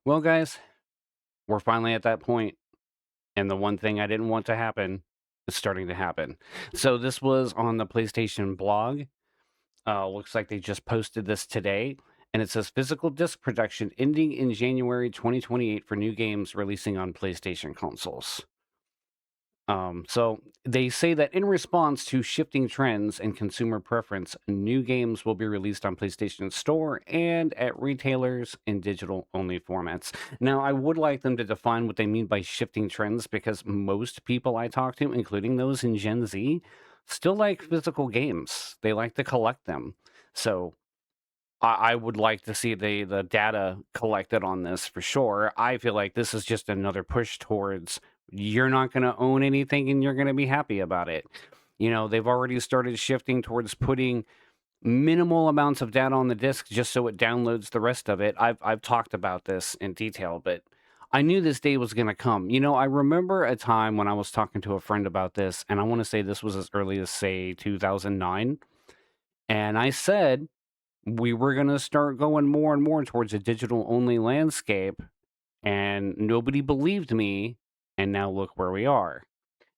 Well, guys, we're finally at that point, and the one thing I didn't want to happen is starting to happen. So this was on the PlayStation blog. Looks like they just posted this today, and it says physical disc production ending in January 2028 for new games releasing on PlayStation consoles. So they say that in response to shifting trends and consumer preference, new games will be released on PlayStation Store and at retailers in digital only formats. Now, I would like them to define what they mean by shifting trends because most people I talk to, including those in Gen Z, still like physical games. They like to collect them. So I would like to see the data collected on this for sure. I feel like this is just another push towards you're not going to own anything and you're going to be happy about it. You know, they've already started shifting towards putting minimal amounts of data on the disk just so it downloads the rest of it. I've talked about this in detail, but I knew this day was going to come. You know, I remember a time when I was talking to a friend about this, and I want to say this was as early as say 2009, and I said we were going to start going more and more towards a digital only landscape, and nobody believed me, and now look where we are.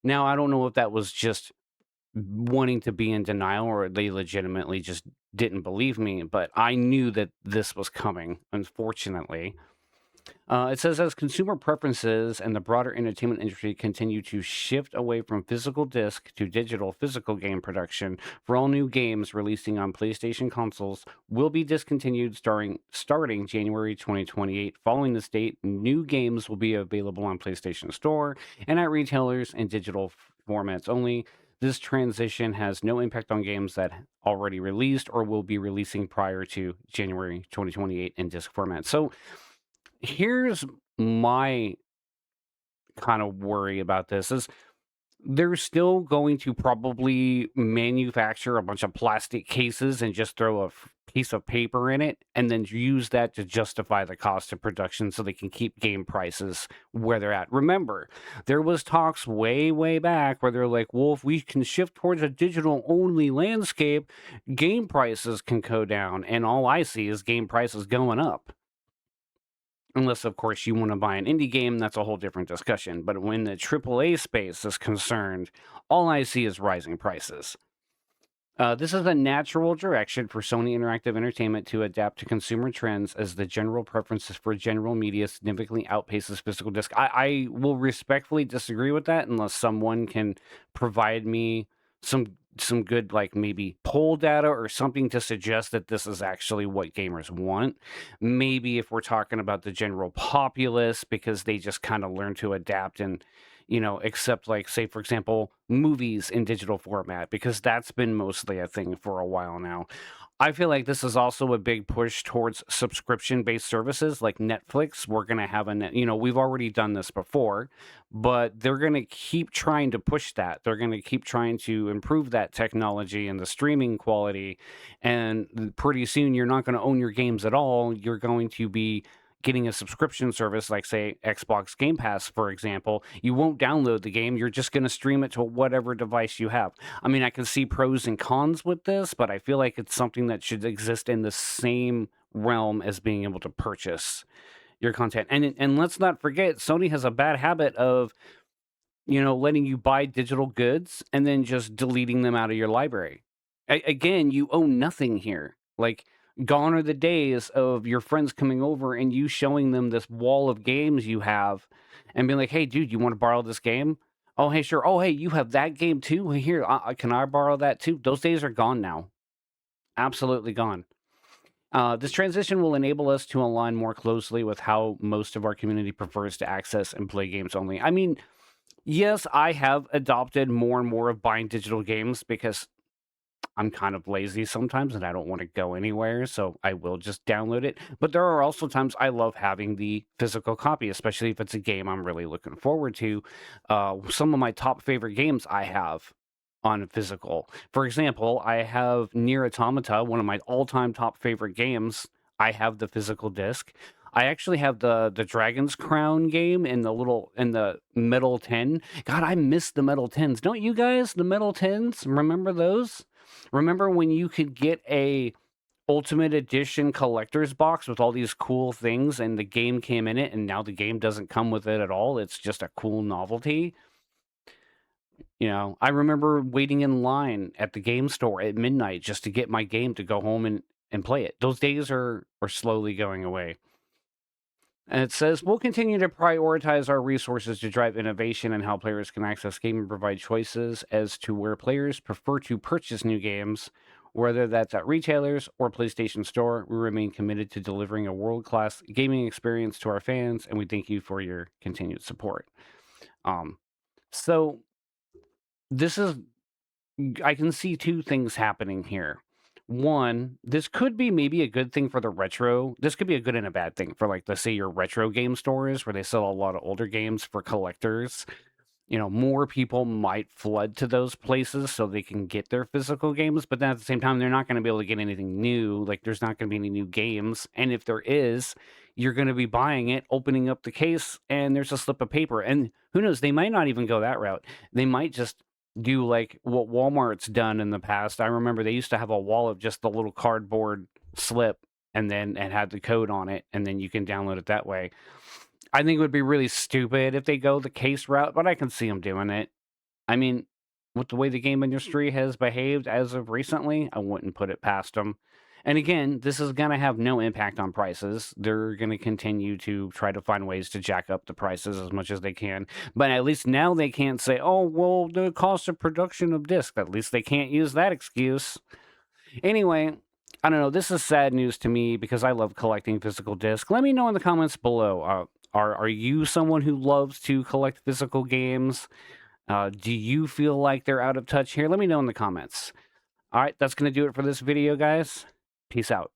Now, I don't know if that was just wanting to be in denial or they legitimately just didn't believe me, but I knew that this was coming, unfortunately. It says as consumer preferences and the broader entertainment industry continue to shift away from physical disc to digital physical game production, for all new games releasing on PlayStation consoles will be discontinued starting January 2028. Following this date, new games will be available on PlayStation Store and at retailers in digital formats only. This transition has no impact on games that already released or will be releasing prior to January 2028 in disc format. So here's my kind of worry about this is they're still going to probably manufacture a bunch of plastic cases and just throw a piece of paper in it and then use that to justify the cost of production so they can keep game prices where they're at. Remember, there was talks way back where they're like, well, if we can shift towards a digital only landscape, game prices can go down, and all I see is game prices going up. Unless, of course, you want to buy an indie game, that's a whole different discussion. But when the AAA space is concerned, all I see is rising prices. This is a natural direction for Sony Interactive Entertainment to adapt to consumer trends as the general preferences for general media significantly outpaces physical disc. I will respectfully disagree with that unless someone can provide me some good like maybe poll data or something to suggest that this is actually what gamers want. Maybe if we're talking about the general populace because they just kind of learn to adapt and accept, like, say, for example, movies in digital format, because that's been mostly a thing for a while now. I feel like this is also a big push towards subscription-based services like Netflix. We're going to have we've already done this before, but they're going to keep trying to push that. They're going to keep trying to improve that technology and the streaming quality. And pretty soon, you're not going to own your games at all. You're going to be getting a subscription service like, say, Xbox Game Pass, for example. You won't download the game. You're just going to stream it to whatever device you have. I mean, I can see pros and cons with this, but I feel like it's something that should exist in the same realm as being able to purchase your content. And let's not forget, Sony has a bad habit of, letting you buy digital goods and then just deleting them out of your library. Again, you own nothing here. Like, gone are the days of your friends coming over and you showing them this wall of games you have and being like, hey, dude, you want to borrow this game? Oh, hey, sure. Oh, hey, you have that game too? Here, can I borrow that too? Those days are gone now. Absolutely gone. This transition will enable us to align more closely with how most of our community prefers to access and play games only. I mean, yes, I have adopted more and more of buying digital games because I'm kind of lazy sometimes and I don't want to go anywhere, so I will just download it. But there are also times I love having the physical copy, especially if it's a game I'm really looking forward to. Some of my top favorite games I have on physical. For example, I have Near Automata, one of my all-time top favorite games. I have the physical disc. I actually have the Dragon's Crown game in the metal tin. God, I miss the metal tins. Don't you guys? The metal tins? Remember those? Remember when you could get a Ultimate Edition collector's box with all these cool things, and the game came in it, and now the game doesn't come with it at all. It's just a cool novelty. I remember waiting in line at the game store at midnight just to get my game to go home and play it. Those days are slowly going away. And it says, we'll continue to prioritize our resources to drive innovation and how players can access game and provide choices as to where players prefer to purchase new games, whether that's at retailers or PlayStation Store. We remain committed to delivering a world-class gaming experience to our fans, and we thank you for your continued support. So this is, I can see two things happening here. One, this could be maybe a good thing for the retro. This could be a good and a bad thing for, like, let's say your retro game stores where they sell a lot of older games for collectors. More people might flood to those places so they can get their physical games, but then at the same time, they're not going to be able to get anything new. Like, there's not going to be any new games. And if there is, you're going to be buying it, opening up the case, and there's a slip of paper. And who knows, they might not even go that route. They might just do like what Walmart's done in the past. I remember they used to have a wall of just the little cardboard slip and then it had the code on it, and then you can download it that way. I think it would be really stupid if they go the case route, but I can see them doing it. I mean, with the way the game industry has behaved as of recently, I wouldn't put it past them. And again, this is going to have no impact on prices. They're going to continue to try to find ways to jack up the prices as much as they can. But at least now they can't say, oh, well, the cost of production of disc. At least they can't use that excuse. Anyway, I don't know. This is sad news to me because I love collecting physical discs. Let me know in the comments below. Are you someone who loves to collect physical games? Do you feel like they're out of touch here? Let me know in the comments. All right, that's going to do it for this video, guys. Peace out.